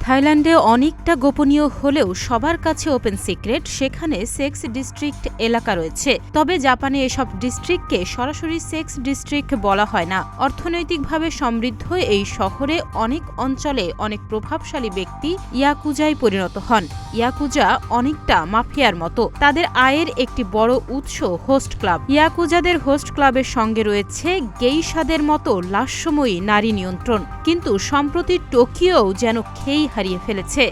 থাইল্যান্ডে অনেকটা গোপনীয় হলেও সবার কাছে ওপেন সিক্রেট, সেখানে সেক্স ডিস্ট্রিক্ট এলাকা রয়েছে। তবে জাপানে এসব ডিস্ট্রিক্টকে সরাসরি সেক্স ডিস্ট্রিক্ট বলা হয় না। অর্থনৈতিকভাবে সমৃদ্ধ এই শহরে অনেক অঞ্চলে অনেক প্রভাবশালী ব্যক্তি ইয়াকুজায় পরিণত হন। ইয়াকুজা অনেকটা মাফিয়ার মতো। তাদের আয়ের একটি বড় উৎস হোস্ট ক্লাব। ইয়াকুজাদের হোস্ট ক্লাবের সঙ্গে রয়েছে গেইশাদের মতো লাস্যময়ী নারী নিয়ন্ত্রণ। কিন্তু সম্প্রতি টোকিওও যেন খেই হারিয়ে ফেলেছে।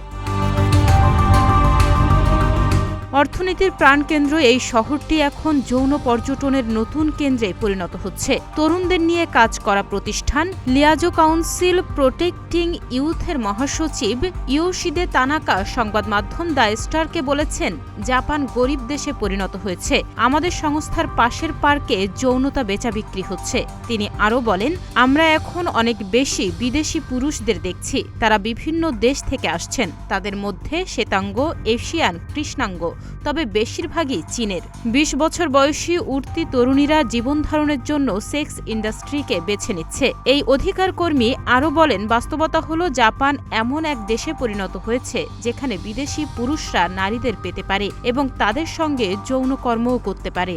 অর্থনীতির প্রাণকেন্দ্র এই শহরটি এখন যৌন পর্যটনের নতুন কেন্দ্রে পরিণত হচ্ছে। তরুণদের নিয়ে কাজ করা প্রতিষ্ঠান লিয়াজো কাউন্সিল প্রোটেক্টিং ইউথের মহাসচিব ইয়োশিদে তানাকা সংবাদ মাধ্যম দ্য স্টারকে বলেছেন, জাপান গরিব দেশে পরিণত হয়েছে। আমাদের সংস্থার পাশের পার্কে যৌনতা বেচা বিক্রি হচ্ছে। তিনি আরও বলেন, আমরা এখন অনেক বেশি বিদেশি পুরুষদের দেখছি। তারা বিভিন্ন দেশ থেকে আসছেন। তাদের মধ্যে শ্বেতাঙ্গ, এশিয়ান, কৃষ্ণাঙ্গ, তবে বেশিরভাগই চীনের। ২০ বছর বয়সী উঠতি তরুণীরা জীবন ধারণের জন্য সেক্স ইন্ডাস্ট্রিকে বেছে নিচ্ছে। এই অধিকার কর্মী আরও বলেন, বাস্তবতা হলো জাপান এমন এক দেশে পরিণত হয়েছে যেখানে বিদেশি পুরুষরা নারীদের পেতে পারে এবং তাদের সঙ্গে যৌনকর্মও করতে পারে।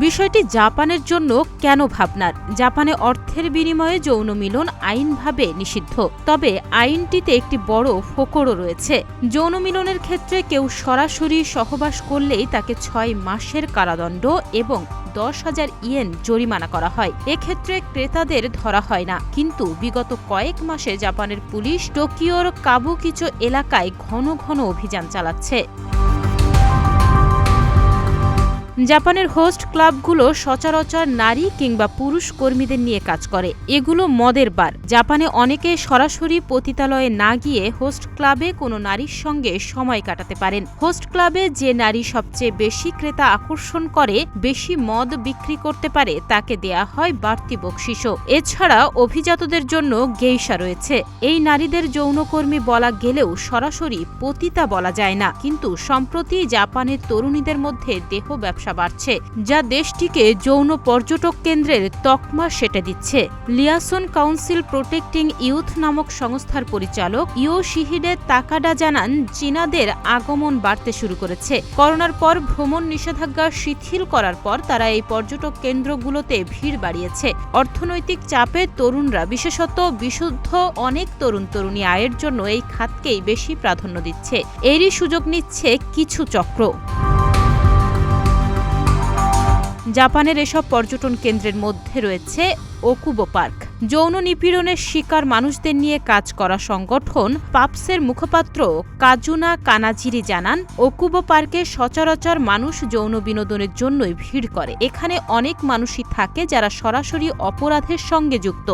বিষয়টি জাপানের জন্য কেন ভাবনার? জাপানে অর্থের বিনিময়ে যৌন মিলন আইনভাবে নিষিদ্ধ। তবে আইনটিতে একটি বড় ফোকরও রয়েছে। যৌন মিলনের ক্ষেত্রে কেউ সরাসরি সহবাস করলেই তাকে ৬ মাসের কারাদণ্ড এবং ১০,০০০ ইয়েন জরিমানা করা হয়। এক্ষেত্রে ক্রেতাদের ধরা হয় না। কিন্তু বিগত কয়েক মাসে জাপানের পুলিশ টোকিওর কাবুকিচো এলাকায় ঘন ঘন অভিযান চালাচ্ছে। জাপানের হোস্ট ক্লাবগুলো সচরাচর নারী কিংবা পুরুষ কর্মীদের নিয়ে কাজ করে। এগুলো মদের বার। জাপানে অনেকে সরাসরি পতিতালয়ে না গিয়ে হোস্ট ক্লাবে কোনো নারীর সঙ্গে সময় কাটাতে পারেন। হোস্ট ক্লাবে যে নারী সবচেয়ে বেশি ক্রেতা আকর্ষণ করে, বেশি মদ বিক্রি করতে পারে, তাকে দেয়া হয় বাড়তি বকশিশও। এছাড়া অভিজাতদের জন্য গেইশা রয়েছে। এই নারীদের যৌনকর্মী বলা গেলেও সরাসরি পতিতা বলা যায় না। কিন্তু সম্প্রতি জাপানের তরুণীদের মধ্যে দেহ ব্যবসা বাড়ছে, যা দেশটিকে যৌন পর্যটক কেন্দ্রের তকমা সেটে দিচ্ছে। লিয়াসন কাউন্সিল প্রোটেক্টিং ইউথ নামক সংস্থার পরিচালক ইয়োশিহিদে তাকাডা জানান, চীনাদের আগমন বাড়তে শুরু করেছে। করোনার পর ভ্রমণ নিষেধাজ্ঞা শিথিল করার পর তারা এই পর্যটক কেন্দ্রগুলোতে ভিড় বাড়িয়েছে। অর্থনৈতিক চাপে তরুণরা, বিশেষত বিশুদ্ধ অনেক তরুণী আয়ের জন্য এই খাতকেই বেশি প্রাধান্য দিচ্ছে। এরই সুযোগ নিচ্ছে কিছু চক্র। জাপানের এসব পর্যটন কেন্দ্রের মধ্যে রয়েছে ওকুবো পার্ক। যৌন নিপীড়নের শিকার মানুষদের নিয়ে কাজ করা সংগঠন পাপসের মুখপাত্র কাজুনা কানাজিরি জানান, ওকুবো পার্কে সচরাচর মানুষ যৌন বিনোদনের জন্যই ভিড় করে। এখানে অনেক মানুষই থাকে যারা সরাসরি অপরাধের সঙ্গে যুক্ত।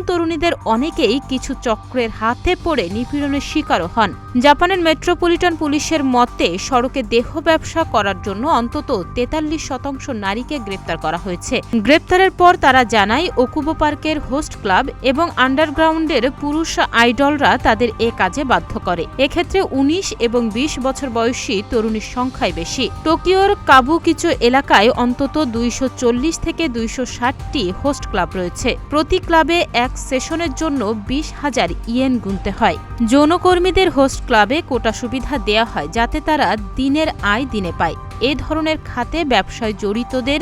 তরুণীদের অনেকেই কিছু চক্রের হাতে পড়ে নিপীড়নের শিকারও হন। জাপানের মেট্রোপলিটন পুলিশের মতে, সড়কে দেহ ব্যবসা করার জন্য অন্তত ৪৩% নারীকে গ্রেপ্তার করা হয়েছে। গ্রেপ্তারের পর তারা জানায়, ওকুবো পার্কের হোস্ট ক্লাব এবং আন্ডারগ্রাউন্ডের পুরুষ আইডলরা তাদের এ কাজে বাধ্য করে। এক্ষেত্রে ১৯ এবং ২০ বছর বয়সী তরুণীর সংখ্যাই বেশি। টোকিওর কাবুকিচো এলাকায় অন্তত ২৪০ থেকে ২৬০টি হোস্ট ক্লাব রয়েছে। প্রতি ক্লাবে এক সেশনের জন্য ২০,০০০ ইয়েন গুনতে হয়। যৌনকর্মীদের হোস্ট ক্লাবে কোটা সুবিধা দেয়া হয় যাতে তারা দিনের আয় দিনে পায়। এ ধরনের খাতে ব্যবসায় জড়িতদের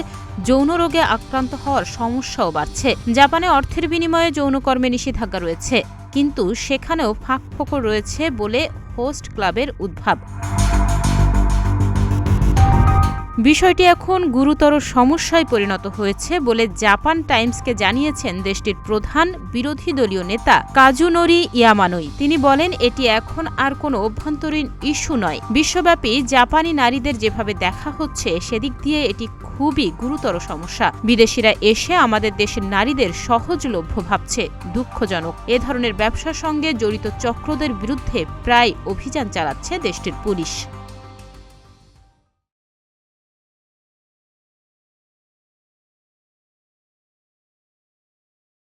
যৌন রোগে আক্রান্ত হওয়ার সমস্যাও বাড়ছে। জাপানে অর্থের বিনিময়ে যৌনকর্মে নিষেধাজ্ঞা রয়েছে, কিন্তু সেখানেও ফাঁকফোকর রয়েছে বলে হোস্ট ক্লাবের উদ্ভাব। বিষয়টি এখন গুরুতর সমস্যায় পরিণত হয়েছে বলে জাপান টাইমসকে জানিয়েছেন দেশটির প্রধান বিরোধী দলীয় নেতা কাজুনোরি ইয়ামানোই। তিনি বলেন, এটি এখন আর কোনো অভ্যন্তরীণ ইস্যু নয়। বিশ্বব্যাপী জাপানি নারীদের যেভাবে দেখা হচ্ছে, সেদিক দিয়ে এটি খুবই গুরুতর সমস্যা। বিদেশিরা এসে আমাদের দেশের নারীদের সহজলভ্য ভাবছে। দুঃখজনক। এ ধরনের ব্যবসার সঙ্গে জড়িত চক্রদের বিরুদ্ধে প্রায় অভিযান চালাচ্ছে দেশটির পুলিশ।